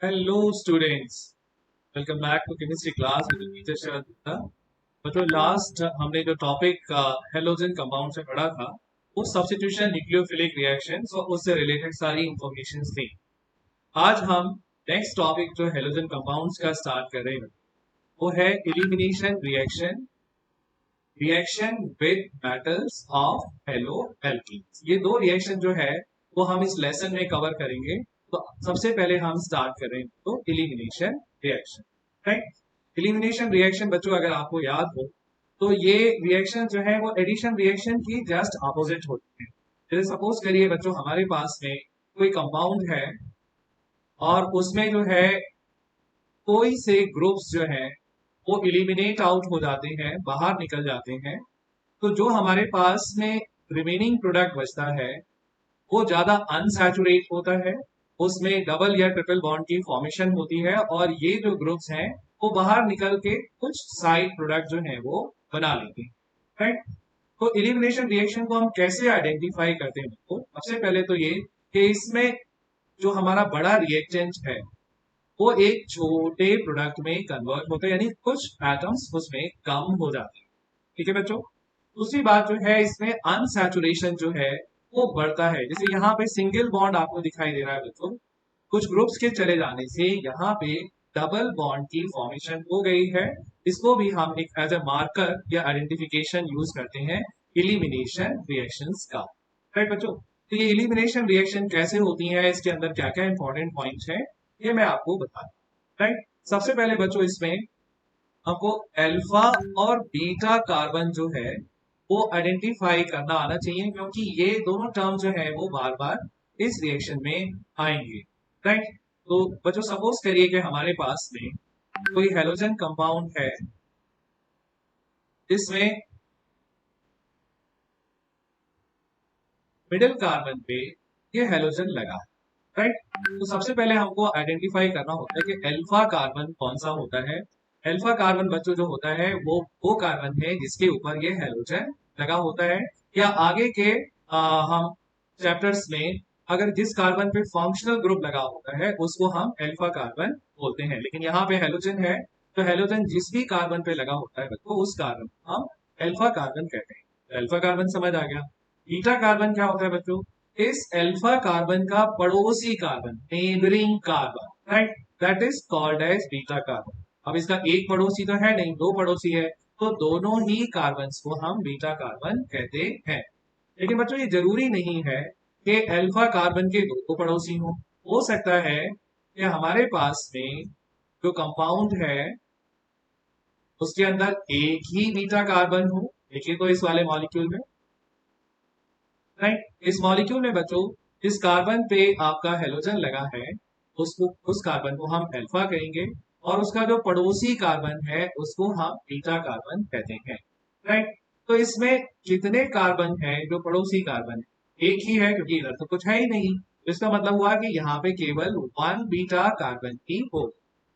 Hello students, welcome back to chemistry class with teacher Sharad Gupta. बच्चों, last हमने जो topic halogen compound से पढ़ा था वो सब्स्टिट्यूशन न्यूक्लियोफिलिक रिएक्शंस और उससे रिलेटेड सारी इंफॉर्मेशन थी। आज हम नेक्स्ट टॉपिक जो हेलोजन कंपाउंड्स का स्टार्ट कर रहे हैं वो है elimination reaction with metals of hello alkenes. ये दो रिएक्शन जो है वो हम इस लेसन में कवर करेंगे। तो सबसे पहले हम स्टार्ट कर रहे हैं तो elimination reaction, right. Elimination reaction बच्चों अगर आपको याद हो तो ये रिएक्शन जो है वो एडिशन रिएक्शन की जस्ट अपोजिट होती है। जैसे सपोज करिए बच्चों, हमारे पास में कोई कंपाउंड है और उसमें जो है कोई से ग्रुप्स जो है वो इलिमिनेट आउट हो जाते हैं, बाहर निकल जाते हैं। तो जो हमारे पास में रिमेनिंग प्रोडक्ट बचता है वो ज्यादा अनसैचुरेट होता है, उसमें डबल या ट्रिपल बॉन्ड की फॉर्मेशन होती है और ये जो ग्रुप्स हैं वो बाहर निकल के कुछ साइड प्रोडक्ट जो है वो बना लेते हैं, राइट। तो एलिमिनेशन रिएक्शन को हम कैसे आइडेंटिफाई करते हैं? तो सबसे पहले तो ये कि इसमें जो हमारा बड़ा रिएक्टेंट है वो एक छोटे प्रोडक्ट में कन्वर्ट होते हैं, यानी कुछ एटम्स उसमें कम हो जाते हैं। ठीक है बच्चों। दूसरी बात जो है, इसमें अनसैचुरेशन जो है वो बढ़ता है। जैसे यहाँ पे सिंगल बॉन्ड आपको दिखाई दे रहा है बच्चों, कुछ ग्रुप्स के चले जाने से यहाँ पे डबल बॉन्ड की फॉर्मेशन हो गई है। इसको भी हम एक एज ए मार्कर या आइडेंटिफिकेशन यूज करते हैं इलिमिनेशन रिएक्शंस का, राइट बच्चों। तो ये इलिमिनेशन रिएक्शन कैसे होती है, इसके अंदर क्या क्या इंपॉर्टेंट पॉइंट्स हैं, ये मैं आपको बता दूं, राइट। सबसे पहले बच्चों इसमें हमको अल्फा और बीटा कार्बन जो है वो आइडेंटिफाई करना आना चाहिए, क्योंकि ये दोनों टर्म जो है वो बार बार इस रिएक्शन में आएंगे, राइट। तो बच्चों सपोज करिए कि हमारे पास में कोई हेलोजन कंपाउंड है जिसमें मिडिल कार्बन पे ये हेलोजन लगा है, राइट। तो सबसे पहले हमको आइडेंटिफाई करना होता है कि अल्फा कार्बन कौन सा होता है। अल्फा कार्बन बच्चों जो होता है वो कार्बन है जिसके ऊपर ये हेलोजन लगा होता है। या आगे के हम चैप्टर्स में अगर जिस कार्बन पे फंक्शनल ग्रुप लगा होता है उसको हम अल्फा कार्बन बोलते हैं, लेकिन यहाँ पे हेलोजन है तो हेलोजन जिस भी कार्बन पे लगा होता है बच्चों उस कार्बन को हम अल्फा कार्बन कहते हैं। अल्फा कार्बन समझ आ गया। बीटा कार्बन क्या होता है बच्चों? इस अल्फा कार्बन का पड़ोसी carbon, neighbouring carbon, right, that is called as beta carbon. अब इसका एक पड़ोसी तो है नहीं, दो पड़ोसी है, तो दोनों ही कार्बन को हम बीटा कार्बन कहते हैं। लेकिन बच्चों ये जरूरी नहीं है कि अल्फा कार्बन के दो पड़ोसी हो सकता है कि हमारे पास में जो कंपाउंड है उसके अंदर एक ही बीटा कार्बन हो। देखिए तो इस वाले मॉलिक्यूल में, राइट, इस मॉलिक्यूल में बच्चों जिस कार्बन पे आपका हेलोजन लगा है उसको, उस कार्बन को हम अल्फा कहेंगे और उसका जो पड़ोसी कार्बन है उसको हम बीटा कार्बन कहते हैं, राइट। तो इसमें कितने कार्बन है जो पड़ोसी कार्बन है? एक ही है, क्योंकि इधर तो कुछ है ही नहीं। तो इसका मतलब हुआ कि यहाँ पे केवल वन बीटा कार्बन ही हो,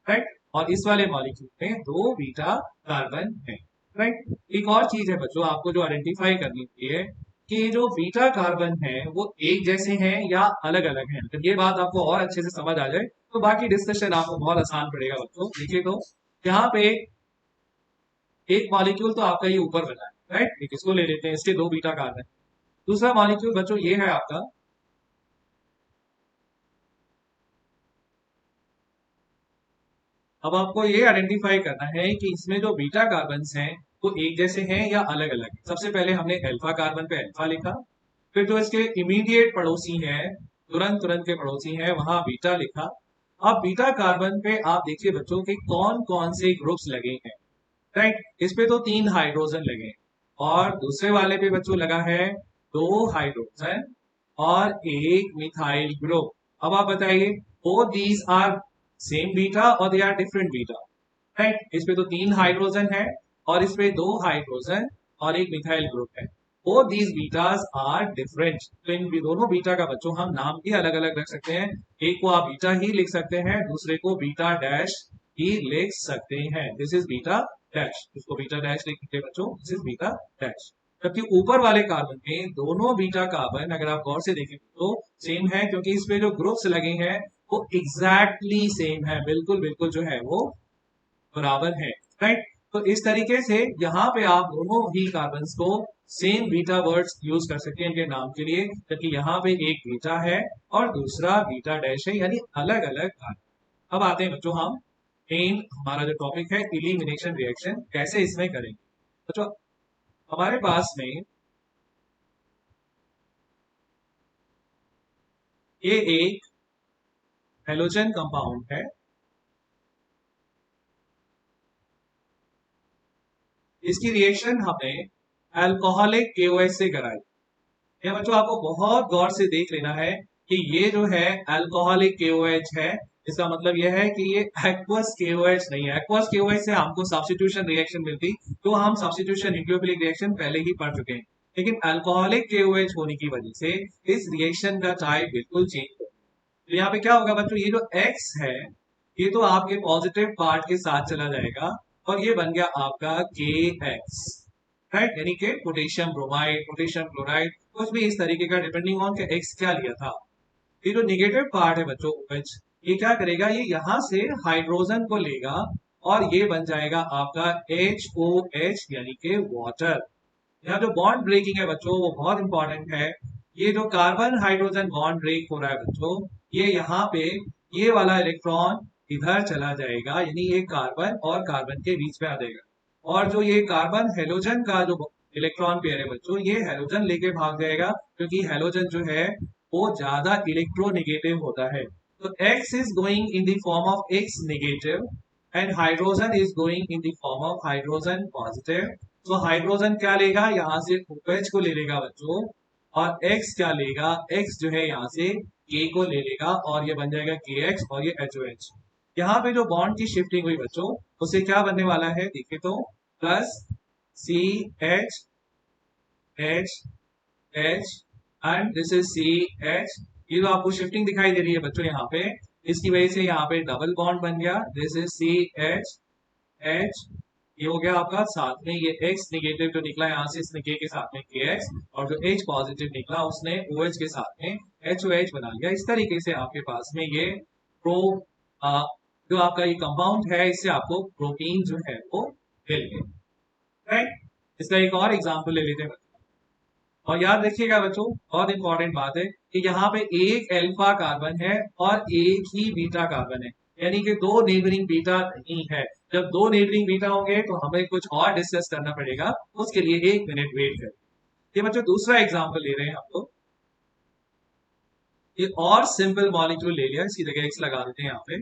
राइट। और इस वाले मॉलिक्यूल में दो बीटा कार्बन है, राइट। एक और चीज है बच्चों आपको जो आइडेंटिफाई करनी चाहिए कि जो बीटा कार्बन है वो एक जैसे हैं या अलग अलग हैं। जब ये बात आपको और अच्छे से समझ आ जाए तो बाकी डिस्कशन आपको बहुत आसान पड़ेगा बच्चों। देखिए तो यहाँ पे एक मॉलिक्यूल तो आपका ये ऊपर बना है, राइट, एक इसको ले लेते हैं, इसके दो बीटा कार्बन। दूसरा मॉलिक्यूल बच्चों ये है आपका, अब आपको ये आइडेंटिफाई करना है कि इसमें जो बीटा कार्बन हैं वो एक जैसे हैं या अलग अलग हैं। सबसे पहले हमने अल्फा कार्बन पे अल्फा लिखा, फिर जो इसके इमीडिएट पड़ोसी हैं, तुरंत तुरंत के पड़ोसी हैं, वहां बीटा लिखा। अब बीटा कार्बन पे आप देखिए बच्चों के कौन कौन से ग्रुप्स लगे हैं, राइट। इस पे तो तीन हाइड्रोजन लगे हैं और दूसरे वाले पे बच्चों लगा है दो हाइड्रोजन और एक मिथाइल ग्रुप। अब आप बताइए, both these are same beta और they are different beta, right. इस पे तो तीन हाइड्रोजन है और इस पे दो हाइड्रोजन और एक मिथाइल ग्रुप है। Both these betas are different. तो इन दोनों बीटा का बच्चों हम नाम भी अलग अलग रख सकते हैं। एक को आप बीटा ही लिख सकते हैं, दूसरे को बीटा डैश ही लिख सकते हैं। दिस इज बीटा डैश, इसको बीटा डैश लिख दीजिए बच्चों, दिस इज बीटा डैश। जबकि ऊपर वाले कार्बन में दोनों बीटा कार्बन अगर आप गौर से देखें तो सेम है, क्योंकि इसमें जो ग्रुप्स लगे हैं वो एग्जैक्टली सेम है, बिल्कुल बिल्कुल जो है वो बराबर है। राइट, तो इस तरीके से यहाँ पे आप दोनों ही कार्बन्स को सेम बीटा वर्ड्स यूज कर सकते हैं इनके नाम के लिए, क्योंकि यहाँ पे एक बीटा है और दूसरा बीटा डैश है, यानी अलग अलग कार्बन। अब आते हैं बच्चों हम मेन हमारा जो टॉपिक है इलिमिनेशन रिएक्शन कैसे इसमें करेंगे। बच्चों हमारे पास में ये एक हेलोजन कंपाउंड है, इसकी रिएक्शन हमने अल्कोहलिक KOH से कराई। ये बच्चों आपको बहुत गौर से देख लेना है कि ये जो है अल्कोहलिक KOH है, इसका मतलब यह है कि ये एक्वस KOH नहीं है। एक्वस KOH से हमको सब्स्टिट्यूशन रिएक्शन मिलती, तो हम सब्स्टिट्यूशन न्यूक्लियोफिलिक रिएक्शन पहले ही पढ़ चुके हैं, लेकिन अल्कोहलिक KOH होने की वजह से इस रिएक्शन का टाइप बिल्कुल चेंज हो। तो यहाँ पे क्या होगा बच्चों, ये जो X है ये तो आपके पॉजिटिव पार्ट के साथ चला जाएगा और ये बन गया आपका KX, राइट, यानी कि पोटेशियम ब्रोमाइड, पोटेशियम क्लोराइड, कुछ भी इस तरीके का, डिपेंडिंग ऑन के X क्या लिया था। ये जो निगेटिव पार्ट है बच्चों OH, ये क्या करेगा, ये यहां से हाइड्रोजन को लेगा और ये बन जाएगा आपका HOH यानी कि वाटर। यहाँ जो बॉन्ड ब्रेकिंग है बच्चों वो बहुत इंपॉर्टेंट है। ये जो कार्बन हाइड्रोजन बॉन्ड ब्रेक हो रहा है बच्चों, ये यहाँ पे ये वाला इलेक्ट्रॉन इधर चला जाएगा, यानी ये कार्बन और कार्बन के बीच में आ जाएगा, और जो ये कार्बन हेलोजन का जो इलेक्ट्रॉन पेयर है बच्चों, ये हेलोजन लेके भाग जाएगा, क्योंकि हेलोजन जो है वो ज्यादा इलेक्ट्रोनेगेटिव होता है। तो X is going in the form of X negative and hydrogen is going in the form of hydrogen positive. तो हाइड्रोजन क्या लेगा, यहाँ से OH को ले लेगा बच्चों, और X क्या लेगा, X जो है यहाँ से K को ले लेगा और ये बन जाएगा KX और ये HOH। यहाँ पे जो बॉन्ड की शिफ्टिंग हुई बच्चों, उससे क्या बनने वाला है देखिए तो, plus CH and this is CH। ये जो आपको शिफ्टिंग दिखाई दे रही है बच्चों यहाँ पे, इसकी वजह से यहाँ पे डबल बॉन्ड बन गया, दिस इज CH, ये हो गया आपका, साथ में ये X निगेटिव जो निकला यहाँ से इसने K के साथ में KX, और जो H पॉजिटिव निकला उसने OH के साथ में HOH बना लिया। इस तरीके से आपके पास में ये प्रो आ, जो आपका ये कंपाउंड है, इससे आपको प्रोटीन जो है वो मिल गए। राइट, इसका एक और एग्जांपल ले लेते हैं। और याद रखिएगा बच्चों, बहुत इंपॉर्टेंट बात है कि यहाँ पे एक अल्फा कार्बन है और एक ही बीटा कार्बन है, यानी कि दो नेबरिंग बीटा नहीं है। जब दो नेबरिंग बीटा होंगे तो हमें कुछ और डिस्कस करना पड़ेगा, उसके लिए 1 मिनट वेट करें। ये बच्चों दूसरा एग्जाम्पल ले रहे हैं हम लोग, ये और सिंपल मॉलिक्यूल ले लिया, इसकी जगह X लगा देते हैं यहाँ पे।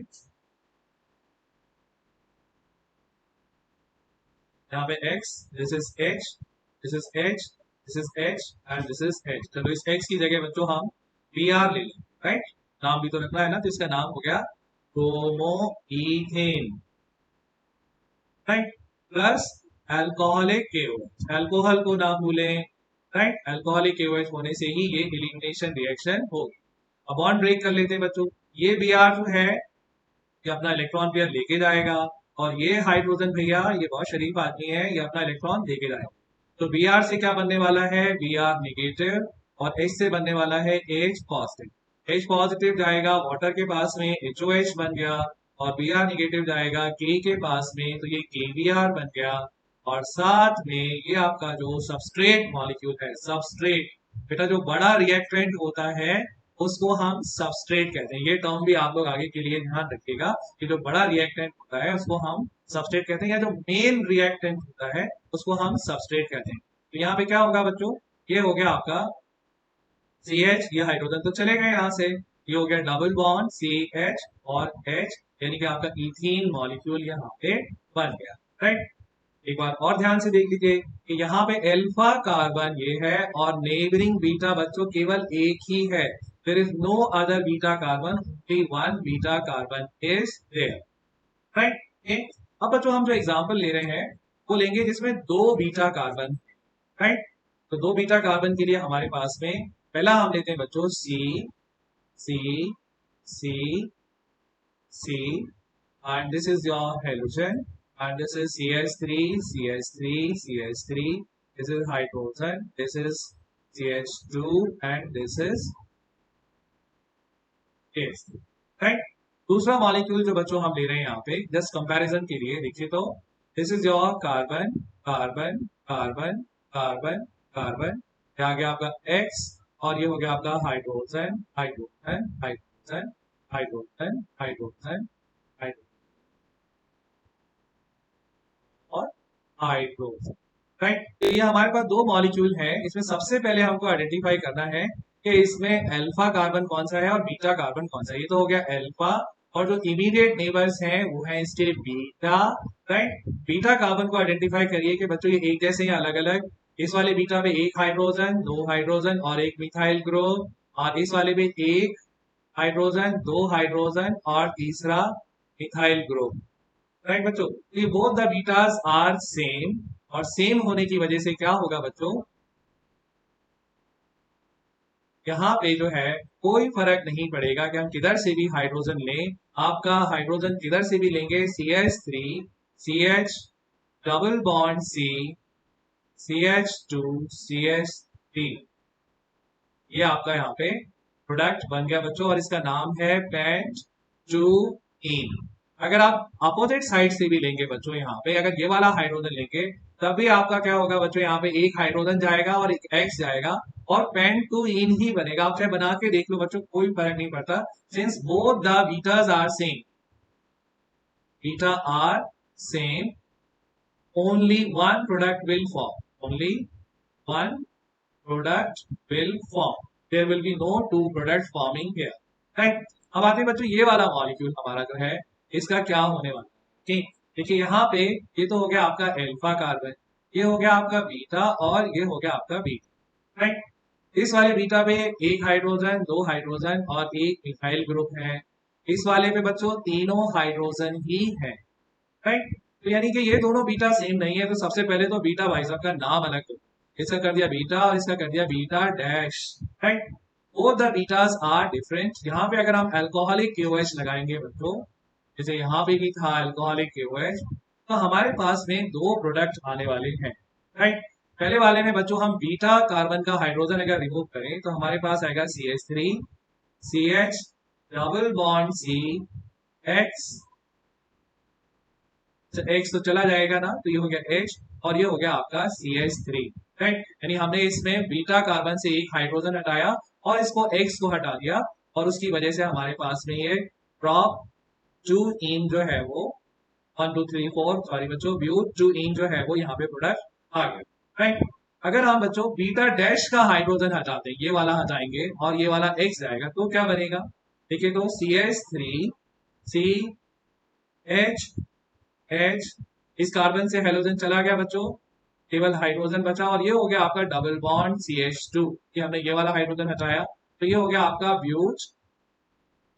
यहाँ पे X, this is H, this is H, this is H and this is H। चलो इस X की जगह बच्चों हम Br ले लें, राइट, नाम भी तो रखना है ना, तो इसका नाम हो गया bromo ethane, right, plus alcoholic KOH, alcohol को ना भूलें, राइट, अल्कोहलिक KOH होने से ही ये एलिमिनेशन रिएक्शन होगी। अब बॉन्ड ब्रेक कर लेते हैं बच्चों, ये Br जो है ये अपना इलेक्ट्रॉन पेयर लेके जाएगा, और ये हाइड्रोजन भैया ये बहुत शरीफ आदमी है, ये अपना इलेक्ट्रॉन देके जाएगा। तो Br से क्या बनने वाला है, Br नेगेटिव, और H से बनने वाला है H पॉजिटिव। H पॉजिटिव जाएगा वाटर के पास में, HOH बन गया, और Br नेगेटिव जाएगा K के पास में, तो ये KBr बन गया। और साथ में ये आपका जो सबस्ट्रेट मॉलिक्यूल है, सबस्ट्रेट बेटा जो बड़ा रिएक्टेंट होता है उसको हम सबस्ट्रेट कहते हैं। ये टर्म भी आप लोग आगे के लिए ध्यान रखिएगा कि जो बड़ा रिएक्टेंट होता है उसको हम सबस्ट्रेट कहते हैं, या जो मेन रिएक्टेंट होता है उसको हम सबस्ट्रेट कहते हैं। तो यहाँ पे क्या होगा बच्चों, ये हो गया आपका CH, ये हाइड्रोजन तो चले गए यहाँ से, ये हो गया डबल बॉन्ड CH और H, यानी कि आपका इथीन मॉलिक्यूल यहाँ पे बन गया। राइट, एक बार और ध्यान से देख लीजिए कि यहाँ पे अल्फा कार्बन ये है और नेबरिंग बीटा बच्चों केवल एक ही है, there is no other beta carbon, only one beta carbon is there. Right, अब बच्चों हम जो एग्जांपल ले रहे हैं वो लेंगे जिसमें दो बीटा कार्बन, राइट। तो दो बीटा कार्बन के लिए हमारे पास में पहला हम लेते हैं बच्चों सी सी सी, and this is your halogen, and this is CH3, this is hydrogen, this is CH2 and this is CH3, right. दूसरा मॉलिक्यूल जो बच्चों हम ले रहे हैं यहाँ पे जस्ट कंपैरिजन के लिए देखिए तो this is your carbon carbon carbon carbon carbon, ये आ गया आपका X, और ये हो गया आपका hydrogen hydrogen hydrogen hydrogen hydrogen hydrogen और हाइड्रोजन। राइट, तो ये हमारे पास दो मॉलिक्यूल हैं। इसमें सबसे पहले हमको आइडेंटिफाई करना है कि इसमें अल्फा कार्बन कौन सा है और बीटा कार्बन कौन सा है। ये तो हो गया अल्फा, और जो इमीडिएट नेबर्स हैं वो है इसके बीटा। राइट, बीटा कार्बन को आइडेंटिफाई करिए कि बच्चों ये एक जैसे हैं अलग अलग। इस वाले बीटा में एक हाइड्रोजन, दो हाइड्रोजन और एक मिथाइल ग्रुप, और इस वाले में एक हाइड्रोजन, दो हाइड्रोजन और तीसरा मिथाइल ग्रुप। राइट बच्चों, ये both the betas are same, और सेम होने की वजह से क्या होगा बच्चों, यहाँ पे जो है कोई फर्क नहीं पड़ेगा कि हम किधर से भी हाइड्रोजन लें। आपका हाइड्रोजन किधर से भी लेंगे, CH3 CH double bond C CH2 CH3, ये आपका यहाँ पे प्रोडक्ट बन गया बच्चों, और इसका नाम है पेंट-टू-इन। अगर आप अपोजिट साइड से भी लेंगे बच्चों, यहाँ पे अगर ये वाला हाइड्रोजन लेंगे तब भी आपका क्या होगा बच्चों, यहाँ पे एक हाइड्रोजन जाएगा और एक X जाएगा, और पेंट-टू-इन ही बनेगा। आप चाहे बना के देख लो बच्चों, कोई फर्क नहीं पड़ता, since both the betas are same, beta are same, only one product will form, only one product will form, there will be no two products forming here, right। अब आते हैं बच्चों ये वाला मॉलिक्यूल हमारा जो है इसका क्या होने वाला है। ठीक, देखिए यहाँ पे ये तो हो गया आपका अल्फा कार्बन, ये हो गया आपका बीटा, और ये हो गया आपका बीटा। राइट, इस वाले बीटा में एक हाइड्रोजन, दो हाइड्रोजन और एक मिथाइल ग्रुप है। इस वाले में बच्चों तीनों हाइड्रोजन ही है। राइट, तो यानी कि ये दोनों बीटा सेम नहीं है, तो सबसे पहले तो बीटा भाई साहब का नाम अलग हो, इसका कर दिया बीटा और इसका कर दिया beta dash. Right, both the betas are different. यहाँ पे अगर हम अल्कोहलिक KOH लगाएंगे बच्चों, जैसे यहाँ पे भी था अल्कोहलिक KOH, तो हमारे पास में दो प्रोडक्ट आने वाले हैं। राइट, पहले वाले में बच्चों हम बीटा कार्बन का हाइड्रोजन अगर रिमूव करें तो हमारे पास आएगा CH3 CH double bond C X, X तो चला जाएगा ना, तो ये हो गया H, और ये हो गया आपका CH3। राइट, यानी हमने इसमें बीटा कार्बन से एक हाइड्रोजन हटाया और इसको X को हटा दिया, और उसकी वजह से हमारे पास में ये प्रॉप टू इन जो है वो 1 2 3 4 सॉरी बच्चों, ब्यूट टू इन जो है वो यहाँ पे प्रोडक्ट आ गया। राइट, अगर हम बच्चों बीटा डैश का हाइड्रोजन हटाते हैं, ये वाला हटाएंगे और ये वाला X जाएगा, तो क्या बनेगा, देखिए तो CH3 CH H, इस कार्बन से हेलोजन चला गया बच्चों, केवल हाइड्रोजन बचा, और ये हो गया आपका डबल बॉन्ड CH2, ये हमने ये वाला हाइड्रोजन हटाया, तो ये हो गया आपका ब्यूट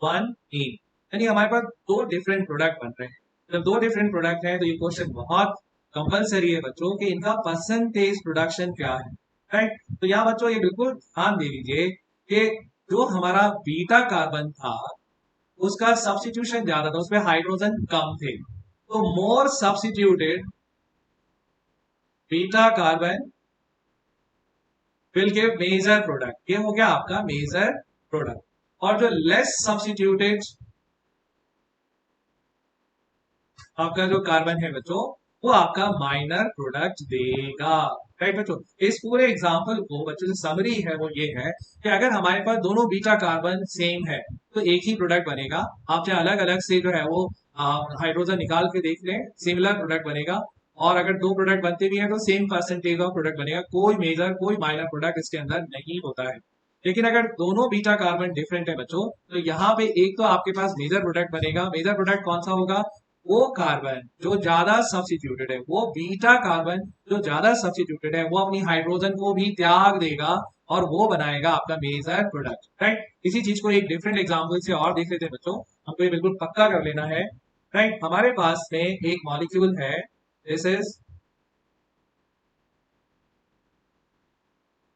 1 इन। यानी हमारे पास दो डिफरेंट प्रोडक्ट बन रहे हैं। जब दो डिफरेंट प्रोडक्ट हैं तो ये क्वेश्चन बहुत कंपलसरी है बच्चों कि इनका परसेंटेज प्रोडक्शन क्या है। राइट, तो यहाँ बच्चों ये बिल्कुल ध्यान दे लीजिए कि जो हमारा बीटा कार्बन था उसका सब्स्टिट्यूशन ज्यादा था, उसमें हाइड्रोजन कम थे, तो more substituted beta carbon will give major product, ये हो गया आपका मेजर प्रोडक्ट, और जो लेस सब्स्टिट्यूटेड आपका जो कार्बन है बच्चों वो आपका माइनर प्रोडक्ट देगा। राइट बच्चों, इस पूरे एग्जांपल को बच्चों जो समरी है वो ये है कि अगर हमारे पास दोनों बीटा कार्बन सेम है तो एक ही प्रोडक्ट बनेगा। आप चाहे अलग अलग से जो है वो हाइड्रोजन निकाल के देख लें, सिमिलर प्रोडक्ट बनेगा, और अगर दो प्रोडक्ट बनते भी हैं तो सेम परसेंटेज ऑफ प्रोडक्ट बनेगा, कोई मेजर कोई माइनर प्रोडक्ट इसके अंदर नहीं होता है। लेकिन अगर दोनों बीटा कार्बन डिफरेंट है बच्चों, तो यहाँ पे एक तो आपके पास मेजर प्रोडक्ट बनेगा। मेजर प्रोडक्ट कौन सा होगा, वो कार्बन जो ज्यादा सब्स्टिट्यूटेड है, वो बीटा कार्बन जो ज्यादा सब्स्टिट्यूटेड है, वो अपनी हाइड्रोजन को भी त्याग देगा और वो बनाएगा आपका मेजर प्रोडक्ट। राइट, इसी चीज को एक डिफरेंट एग्जांपल से और देख लेते हैं बच्चों, हमको ये बिल्कुल पक्का कर लेना है। राइट, हमारे पास में एक मॉलिक्यूल है, दिस इज,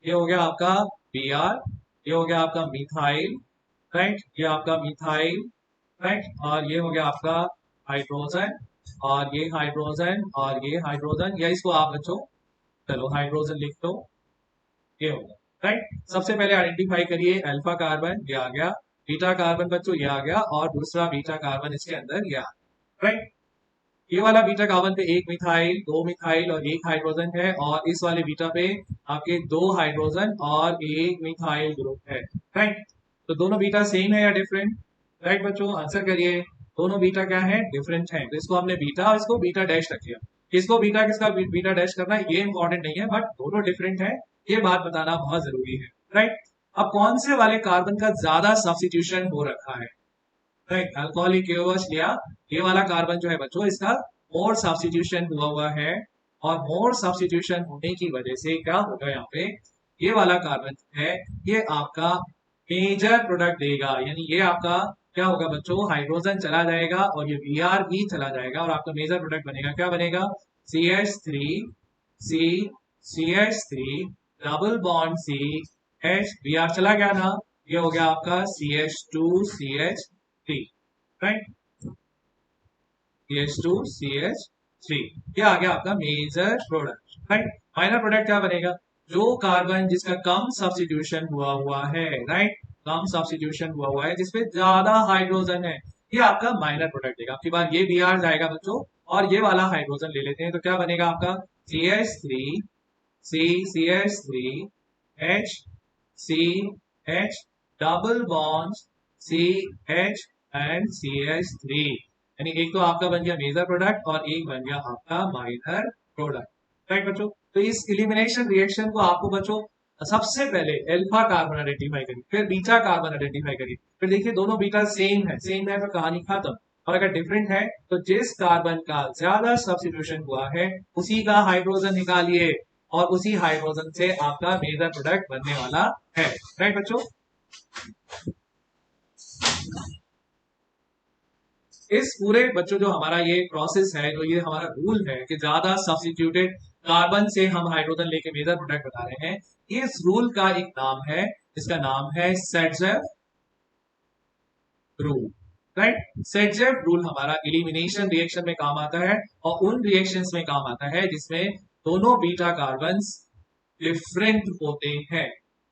ये हो गया आपका Br, ये हो गया आपका मिथाइल। राइट, ये आपका मिथाइल। राइट, और ये हो गया आपका हाइड्रोजन, और ये हाइड्रोजन और ये हाइड्रोजन, या इसको आप बच्चों चलो हाइड्रोजन लिख दो, ये होगा। राइट, सबसे पहले आइडेंटिफाई करिए अल्फा कार्बन, ये आ गया, बीटा कार्बन बच्चों ये आ गया और दूसरा बीटा कार्बन इसके अंदर ये आ गया, राइट। ये वाला बीटा कार्बन पे एक मिथाइल, दो मिथाइल और एक हाइड्रोजन है, और इस वाले बीटा पे आपके दो हाइड्रोजन और एक मिथाइल ग्रुप है, राइट। तो दोनों बीटा सेम है या डिफरेंट? राइट बच्चों, आंसर करिए। दोनों बीटा क्या है? डिफरेंट है। तो इसको हमने बीटा और इसको बीटा डैश रख लिया। किसको बीटा किसका बीटा डैश करना है ये इंपॉर्टेंट नहीं है, बट दोनों डिफरेंट है, ये बात बताना बहुत जरूरी है, राइट। अब कौन से वाले कार्बन का ज्यादा सब्स्टिट्यूशन हो रखा है? राइट, अल्कोहलिक लिया, ये वाला कार्बन जो है बच्चों इसका मोर सब्स्टिट्यूशन हुआ है, और मोर सब्स्टिट्यूशन होने की वजह से क्या होगा यहाँ पे, ये वाला कार्बन है ये आपका मेजर प्रोडक्ट देगा, यानी ये आपका क्या होगा बच्चों, हाइड्रोजन चला जाएगा और ये Br भी चला जाएगा और आपका मेजर प्रोडक्ट बनेगा, क्या बनेगा? CH3 C CH3 double bond C H, Br चला गया ना, ये हो गया आपका CH2 CH3, right, CH2 CH3, ये आ गया आपका major product, right. Minor product क्या बनेगा? जो कार्बन जिसका कम सब्स्टिट्यूशन हुआ है, राइट, कम सब्स्टिट्यूशन हुआ है जिसपे ज्यादा हाइड्रोजन है, ये आपका माइनर प्रोडक्ट देगा। आपकी बार ये Br जाएगा बच्चों, और ये वाला हाइड्रोजन ले लेते हैं, तो क्या बनेगा आपका? CH3 C CH3 H CH double bond CH and CH3, यानी एक तो आपका बन गया मेजर प्रोडक्ट और एक बन गया आपका माइनर प्रोडक्ट, राइट बच्चों। तो इस एलिमिनेशन रिएक्शन को आपको बच्चों सबसे पहले अल्फा कार्बन आइडेंटिफाई करिए, फिर बीटा कार्बन आइडेंटिफाई करिए, फिर देखिए दोनों बीटा सेम है तो कहानी खत्म। और अगर डिफरेंट है तो जिस कार्बन का ज्यादा सब्स्टिट्यूशन हुआ है उसी का हाइड्रोजन निकालिए, और उसी हाइड्रोजन से आपका मेजर प्रोडक्ट बनने वाला है, राइट बच्चों। इस पूरे बच्चों जो हमारा ये प्रोसेस है, जो ये हमारा रूल है कि ज्यादा सब्स्टिट्यूटेड कार्बन से हम हाइड्रोजन लेके मेजर प्रोडक्ट बता रहे हैं, इस रूल का एक नाम है, इसका नाम है सेटजेफ रूल, राइट। सेटजेफ रूल हमारा एलिमिनेशन रिएक्शन में काम आता है, और उन रिएक्शंस में काम आता है जिसमें दोनों बीटा कार्बन डिफरेंट होते हैं,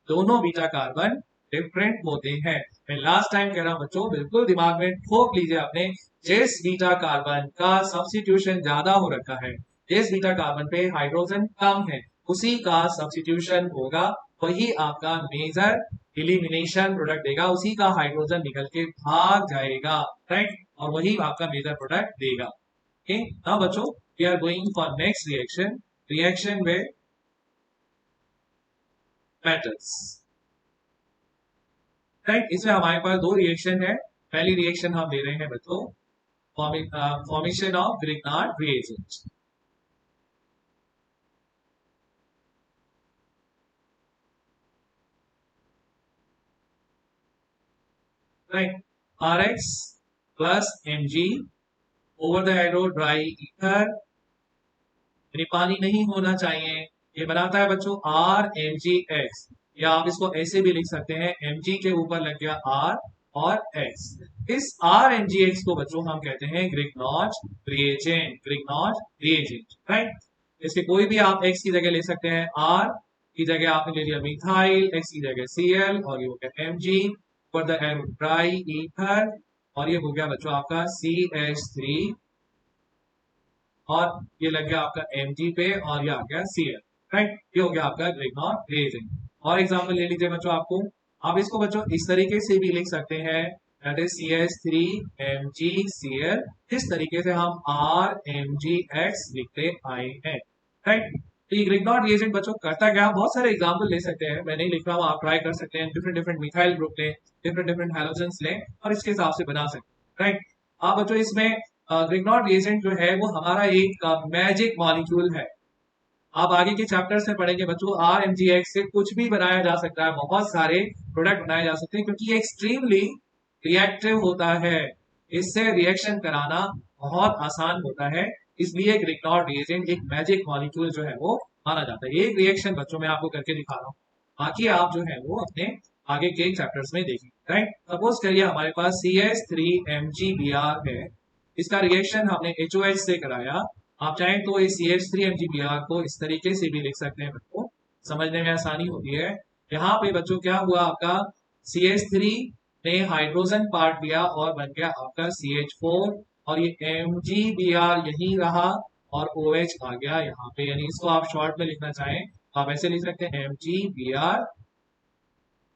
दोनों बीटा कार्बन डिफरेंट होते हैं। मैं लास्ट टाइम कह रहा हूं बच्चों, बिल्कुल दिमाग में ठोक लीजिए आपने, जिस बीटा कार्बन का सब्स्टिट्यूशन ज्यादा हो रखा है, जिस बीटा कार्बन पे हाइड्रोजन कम है, उसी का सब्स्टिट्यूशन होगा, वही आपका मेजर एलिमिनेशन प्रोडक्ट देगा, उसी का हाइड्रोजन निकल के भाग जाएगा, राइट, और वही आपका मेजर प्रोडक्ट देगा। ओके, नाउ बच्चों we are going for next reaction with metals, right. इसमें हमारे पास दो रिएक्शन है। पहली रिएक्शन हम ले रहे हैं बच्चों formation of Grignard reagent, right. RX plus Mg over the arrow dry ether, यानी पानी नहीं होना चाहिए, ये बनाता है बच्चों RMgX, या आप इसको ऐसे भी लिख सकते हैं Mg के ऊपर लग गया R और X। इस RMgX को बच्चों हम कहते हैं ग्रिग्नार्ड रिएजेंट, राइट। इसके कोई भी आप X की जगह ले सकते हैं, R की जगह आपने ले लिया मिथाइल, X की जगह Cl, और ये हो गया Mg for the arrow dry ether, और ये हो गया बच्चों आपका CH3, और ये लग गया आपका Mg पे, और ये आ गया Cl, राइट। ये हो गया आपका ग्रिग्नार्ड रिएजेंट। और एग्जांपल ले लीजिए बच्चों, आपको आप इसको बच्चों इस तरीके से भी लिख सकते हैं, दैट इज CH3 MgCl, इस तरीके से हम RMgX लिखते आए हैं, राइट। तो ये ग्रिग्नार्ड रिएजेंट बच्चों करता क्या, बहुत सारे एग्जांपल ले सकते हैं, मैं नहीं लिख रहा हूँ, आप ट्राई कर सकते हैं, डिफरेंट डिफरेंट मिथाइल ग्रुप लें, डिफरेंट डिफरेंट हैलोजेंस लें, और इसके हिसाब से बना सकते हैं, राइट। आप बच्चों इसमें ग्रिग्नार्ड रिएजेंट जो है वो हमारा एक मैजिक मॉलिक्यूल है। आप आगे के चैप्टर्स में पढ़ेंगे बच्चों, RMgX से कुछ भी बनाया जा सकता है, बहुत सारे प्रोडक्ट बनाए जा सकते हैं, क्योंकि ये एक्सट्रीमली रिएक्टिव होता है, इससे रिएक्शन कराना बहुत आसान होता है, इसलिए ग्रिग्नार्ड रिएजेंट एक मैजिक मॉलिक्यूल जो है वो माना जाता है। एक रिएक्शन बच्चों में आपको करके दिखा रहा हूँ, बाकी आप जो है वो अपने आगे के चैप्टर्स में देखेंगे, राइट। सपोज करिए हमारे पास CH3MgBr है, इसका रिएक्शन हमने HOH से कराया, आप चाहें तो इस CH3MgBr को इस तरीके से भी लिख सकते हैं, बच्चों समझने में आसानी होती है। यहाँ पे बच्चों क्या हुआ आपका CH3 ने हाइड्रोजन पार्ट दिया और बन गया आपका CH4, और ये MgBr यही रहा और OH आ गया यहाँ पे, यानी इसको आप शॉर्ट में लिखना चाहें तो आप ऐसे लिख सकते हैं MgBr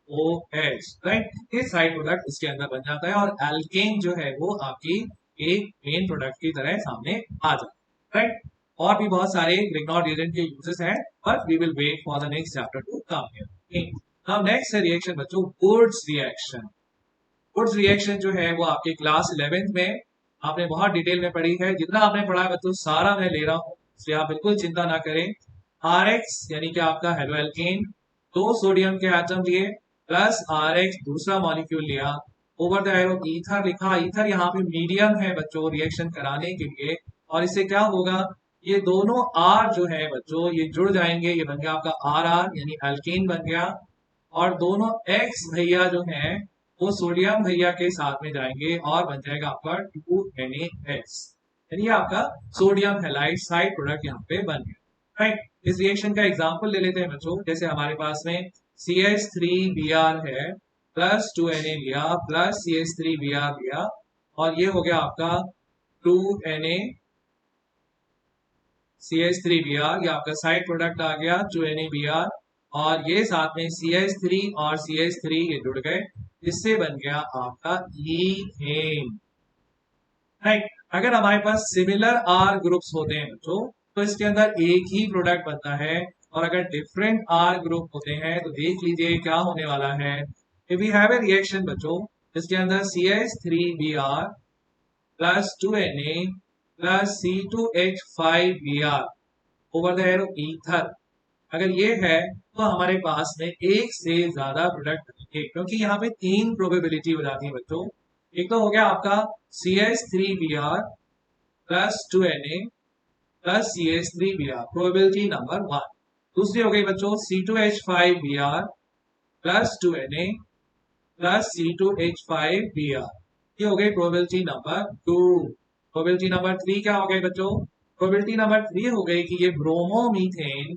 OH, राइट। ये साइड प्रोडक्ट इसके अंदर बन जाता है और एल्केन जो है वो आपकी एक मेन प्रोडक्ट की तरह सामने आ जाता है, राइट। और भी बहुत सारे ग्रिग्नॉर्ड रिएजेंट के यूजेस हैं, but we will wait for the next chapter to come here. Now next है रिएक्शन बच्चों, वुड्स रिएक्शन। वुड्स रिएक्शन जो है वो आपके क्लास 11th में आपने बहुत डिटेल में पढ़ी है। जितना आपने पढ़ा है बच्चों सारा मैं ले रहा हूँ, इसलिए आप बिल्कुल चिंता ना करें। RX यानी कि आपका हेलो एल्केन, 2 सोडियम के एटम लिए, प्लस RX दूसरा मॉलिक्यूल लिया, ओवर द एरो ईथर लिखा। ईथर यहाँ पे मीडियम है बच्चों रिएक्शन कराने के लिए, और इससे क्या होगा, ये दोनों R जो है बच्चों ये जुड़ जाएंगे, ये बन गया आपका RR यानी एल्केन बन गया, और दोनों X भैया जो हैं वो सोडियम भैया के साथ में जाएंगे और बन जाएगा आपका 2NaS, यानी आपका सोडियम हैलाइड साइड प्रोडक्ट यहाँ पे बन गया, राइट। इस रिएक्शन का एग्जांपल ले लेते हैं बच्चों, जैसे हमारे पास में CH3Br है, प्लस 2Na लिया, प्लस CH3Br लिया, और ये हो गया आपका 2Na CH3Br, ये आपका साइड प्रोडक्ट आ गया 2NaBr, और ये साथ में CH3 और CH3 ये जुड़ गए, इससे बन गया आपका ईथेन, राइट। अगर हमारे पास सिमिलर R ग्रुप्स होते हैं बच्चों तो इसके अंदर एक ही प्रोडक्ट बनता है, और अगर डिफरेंट R ग्रुप होते हैं तो देख लीजिए क्या होने वाला है। If we have a reaction बच्चों इसके अंदर CH3Br plus 2Na plus C2H5Br over the arrow ether, अगर ये है तो हमारे पास में एक से ज्यादा प्रोडक्ट बनेंगे, क्योंकि यहाँ पे 3 प्रोबेबिलिटी हो जाती है बच्चों। एक तो हो गया आपका CH3Br plus 2Na plus CH3Br, probability number 1। दूसरी हो गई बच्चों C2H5Br plus 2Na plus C2H5Br, ये हो गई प्रोबेबिलिटी नंबर 2। प्रोबेबिलिटी नंबर 3 क्या हो गई बच्चों, प्रोबेबिलिटी नंबर 3 हो गई कि ये ब्रोमोमीथेन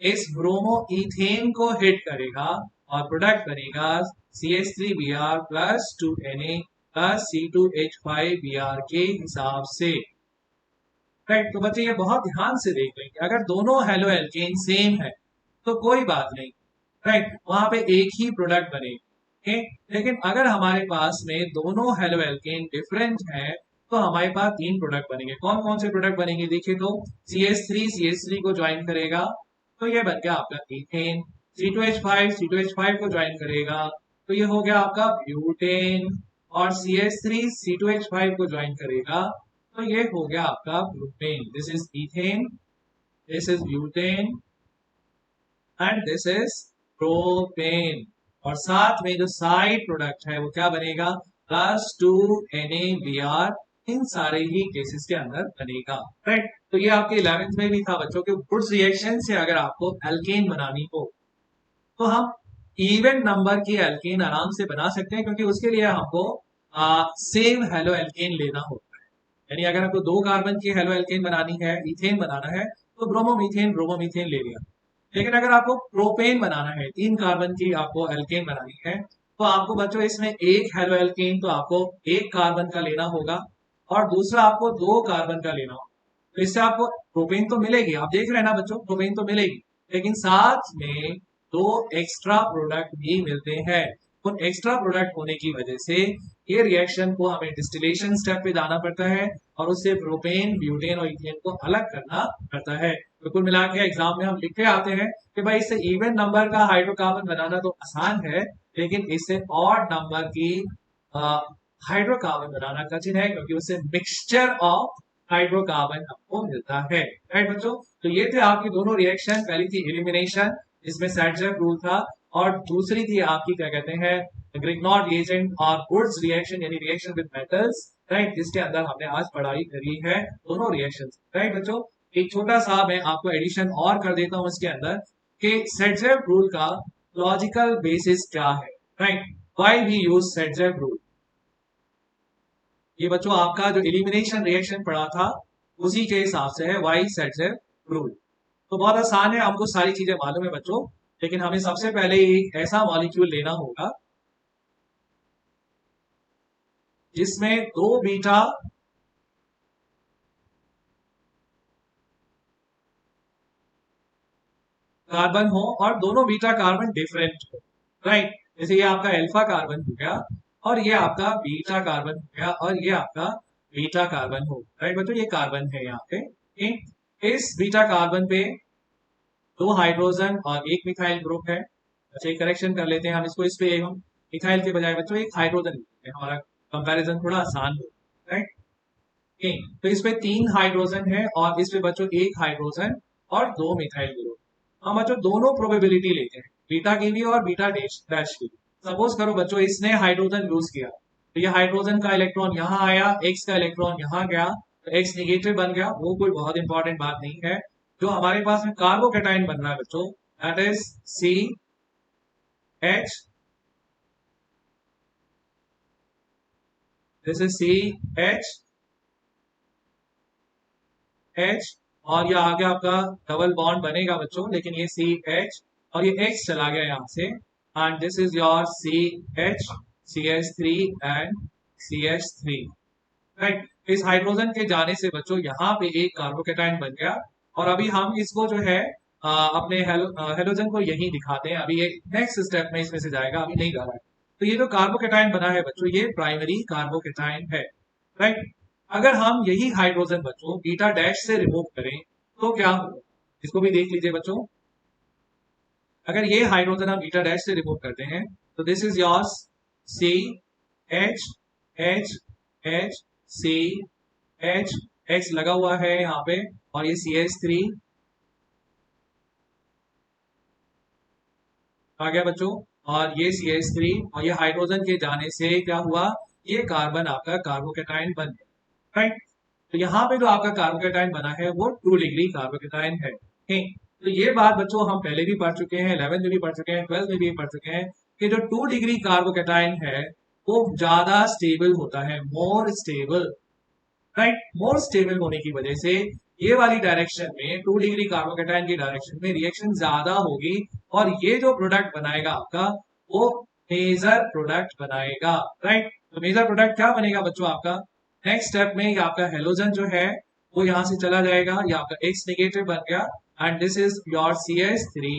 इस ब्रोमो इथेन को हिट करेगा और प्रोडक्ट बनेगा CH3Br plus 2Na plus C2H5Br के हिसाब से, राइट। तो बच्चे ये बहुत ध्यान से देख लेंगे, अगर दोनों हेलो एल्केन सेम है तो कोई बात नहीं, राइट, वहां पे एक ही प्रोडक्ट बनेगा, ओके। लेकिन अगर हमारे पास में दोनों हेलो एल्केन डिफरेंट है तो हमारे पास 3 प्रोडक्ट बनेंगे। कौन कौन से प्रोडक्ट बनेंगे देखिए तो, CH3 को ज्वाइन करेगा तो ये बन गया आपका इथेन, C2H5 को ज्वाइन करेगा तो ये हो गया आपका ब्यूटेन, और CH3 C2H5 को ज्वाइन करेगा तो ये हो गया आपका propane. This is ethane, this is butane and this is propane, और साथ में जो साइड प्रोडक्ट है वो क्या बनेगा, प्लस 2NaBr, इन सारे ही केसेस के अंदर बनेगा, राइट। तो ये आपके 11th में भी था बच्चों के वुड्स रिएक्शन से अगर आपको एल्केन बनानी हो तो हम इवन नंबर की एल्केन आराम से बना सकते हैं, क्योंकि उसके लिए हमको सेम हेलो एल्केन लेना होता है। यानी अगर आपको 2 कार्बन की हेलो एल्केन बनानी है, इथेन बनाना है तो ब्रोमोमीथेन ले लिया। लेकिन अगर आपको प्रोपेन बनाना है, 3 कार्बन की आपको एल्केन बनानी है, तो आपको बच्चों इसमें एक हेलो एल्केन तो आपको 1 कार्बन का लेना होगा और दूसरा आपको 2 कार्बन का लेना होगा। तो इससे आपको प्रोपेन तो मिलेगी, आप देख रहे हैं ना बच्चों, प्रोपेन तो मिलेगी, लेकिन साथ में 2 एक्स्ट्रा प्रोडक्ट भी मिलते हैं। उन एक्स्ट्रा प्रोडक्ट होने की वजह से ये रिएक्शन को हमें डिस्टिलेशन स्टेप पे जाना पड़ता है और उससे प्रोपेन, ब्यूटेन और इथेन को अलग करना पड़ता है। तो कुल मिला के एग्जाम में हम लिखते आते हैं कि भाई इससे इवन नंबर का हाइड्रोकार्बन बनाना तो आसान है, लेकिन इससे ऑड नंबर की हाइड्रोकार्बन बनाना कठिन है, क्योंकि उससे मिक्सचर ऑफ हाइड्रोकार्बन आपको मिलता है, राइट बच्चों। तो ये थे आपकी दोनों रिएक्शन, पहली थी एलिमिनेशन जिसमें सैडजेव रूल था, और दूसरी थी आपकी क्या कहते हैं ग्रिग्नॉर्ड रिएजेंट और वुड्स रिएक्शन यानी रिएक्शन विद मेटल्स, राइट, जिसके अंदर हमने आज पढ़ाई करी है दोनों रिएक्शन, राइट बच्चों। एक छोटा सा मैं आपको एडिशन और कर देता हूं इसके अंदर कि सैडजेव रूल का लॉजिकल बेसिस क्या है, right, why we use Saytzeff rule. ये बच्चों आपका जो एलिमिनेशन रिएक्शन पढ़ा था उसी के हिसाब से है व्हाई सैडजेव रूल। तो बहुत आसान है, हमको सारी चीजें मालूम है बच्चों, लेकिन हमें सबसे पहले एक ऐसा मॉलिक्यूल लेना होगा जिसमें दो बीटा कार्बन हो और दोनों बीटा कार्बन डिफरेंट हो, राइट। जैसे ये आपका अल्फा कार्बन हो गया और ये आपका बीटा कार्बन हो गया और ये आपका बीटा कार्बन हो, राइट बच्चों, ये कार्बन है यहाँ पे। इस बीटा कार्बन पे दो हाइड्रोजन और एक मिथाइल ग्रुप है। अच्छा एक करेक्शन कर लेते हैं हम इसको, इस पे हम मिथाइल के बजाय बच्चों एक हाइड्रोजन लिखते हैं, हमारा कंपैरिजन थोड़ा आसान हो, राइट। तो इस पे तीन हाइड्रोजन है और इस पे बच्चों एक हाइड्रोजन और दो मिथाइल ग्रुप। हम बच्चों दोनों प्रोबेबिलिटी लेते हैं, बीटा की भी और बीटा डैश डैश की भी। सपोज करो बच्चों इसने हाइड्रोजन यूज किया, तो ये हाइड्रोजन का इलेक्ट्रॉन यहाँ आया, एक्स का इलेक्ट्रॉन यहाँ गया, तो एक्स निगेटिव बन गया, वो कोई बहुत इंपॉर्टेंट बात नहीं है। जो हमारे पास में कार्बोकेटाइन बन रहा है बच्चों, that is C H, this is C H H, और ये आगे आपका डबल बॉन्ड बनेगा बच्चों, लेकिन ये सी एच और ये एक्स चला गया यहाँ से, and this is your C H C H three and C H three, right. इस हाइड्रोजन के जाने से बच्चों यहाँ पे एक कार्बोकेटाइन बन गया और अभी हम इसको जो है अपने हेलोजन को यही दिखाते हैं, अभी ये नेक्स्ट स्टेप में इसमें से जाएगा, अभी नहीं जा रहा है। तो ये जो कार्बोकेटाइन बना है बच्चों, ये प्राइमरी कार्बोकेटाइन है, राइट। अगर हम यही हाइड्रोजन बच्चों बीटा डैश से रिमूव करें तो क्या होगा, इसको भी देख लीजिए बच्चों। अगर ये हाइड्रोजन हम बीटा डैश से रिमूव करते हैं तो this is yours C H H H C H, X लगा हुआ है यहाँ पे, और ये सी एच थ्री आ गया बच्चों, और ये सी एच थ्री, और ये हाइड्रोजन के जाने से क्या हुआ, ये कार्बन आपका कार्बोकेटाइन बन गया, राइट। तो यहाँ पे जो आपका कार्बोकेटाइन बना है वो 2 डिग्री कार्बोकेटाइन है, ठीक। तो ये बात बच्चों हम पहले भी पढ़ चुके हैं, 11th में भी पढ़ चुके हैं, 12th में भी पढ़ चुके हैं कि जो 2 डिग्री कार्बोकेटाइन है वो ज्यादा स्टेबल होता है, more stable, right. More stable होने की वजह से ये वाली डायरेक्शन में 2 डिग्री कार्बोकेटाइन की डायरेक्शन में रिएक्शन ज्यादा होगी, और ये जो प्रोडक्ट बनाएगा आपका वो मेजर प्रोडक्ट बनाएगा, राइट। तो मेजर प्रोडक्ट क्या बनेगा बच्चों आपका, नेक्स्ट स्टेप में ये आपका हेलोजन जो है वो यहाँ से चला जाएगा, ये आपका एक्स नेगेटिव बन गया, and this is your C H three,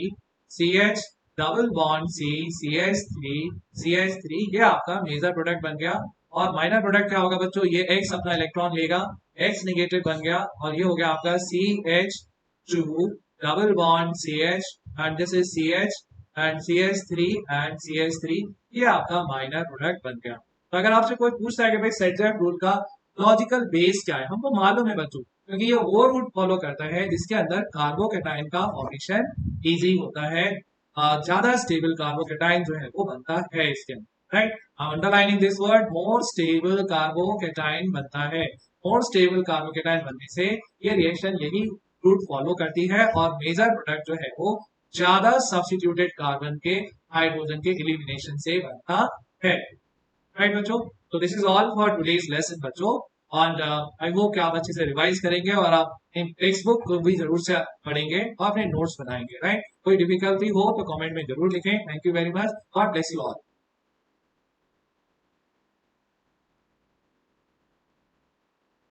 C H double bond C, C H three, C H three, ये आपका मेजर प्रोडक्ट बन गया। और माइनर प्रोडक्ट क्या होगा बच्चों, ये एक्स अपना इलेक्ट्रॉन लेगा, एक्स नेगेटिव बन गया, और ये हो गया आपका C H two double bond C H, and this is C H and C H three and C H three, ये आपका माइनर प्रोडक्ट बन गया। तो अगर आपसे कोई पूछता है कि भाई सेट रूल का लॉजिकल बेस क्या है, हमको मालूम है बच्चों, क्योंकि ये वो रूट फॉलो करता है जिसके अंदर कार्बोकेटाइन का फॉर्मेशन इजी होता है, ज्यादा स्टेबल कार्बोकेटाइन जो है वो बनता है इसके अंदर, right. Underlining this word, more stable carbocation बनता है, मोर स्टेबल कार्बोकेटाइन बनने से ये रिएक्शन यही रूट फॉलो करती है, और मेजर प्रोडक्ट जो है वो ज्यादा सब्स्टिट्यूटेड कार्बन के हाइड्रोजन के एलिमिनेशन से बनता है, राइट बच्चों। तो this is all for today's lesson बच्चों, और आई होप कि आप अच्छे से रिवाइज करेंगे और आप इन टेक्स्ट बुक को भी जरूर से पढ़ेंगे और अपने नोट्स बनाएंगे, राइट। कोई डिफिकल्टी हो तो कमेंट में जरूर लिखें। Thank you very much, God bless you all.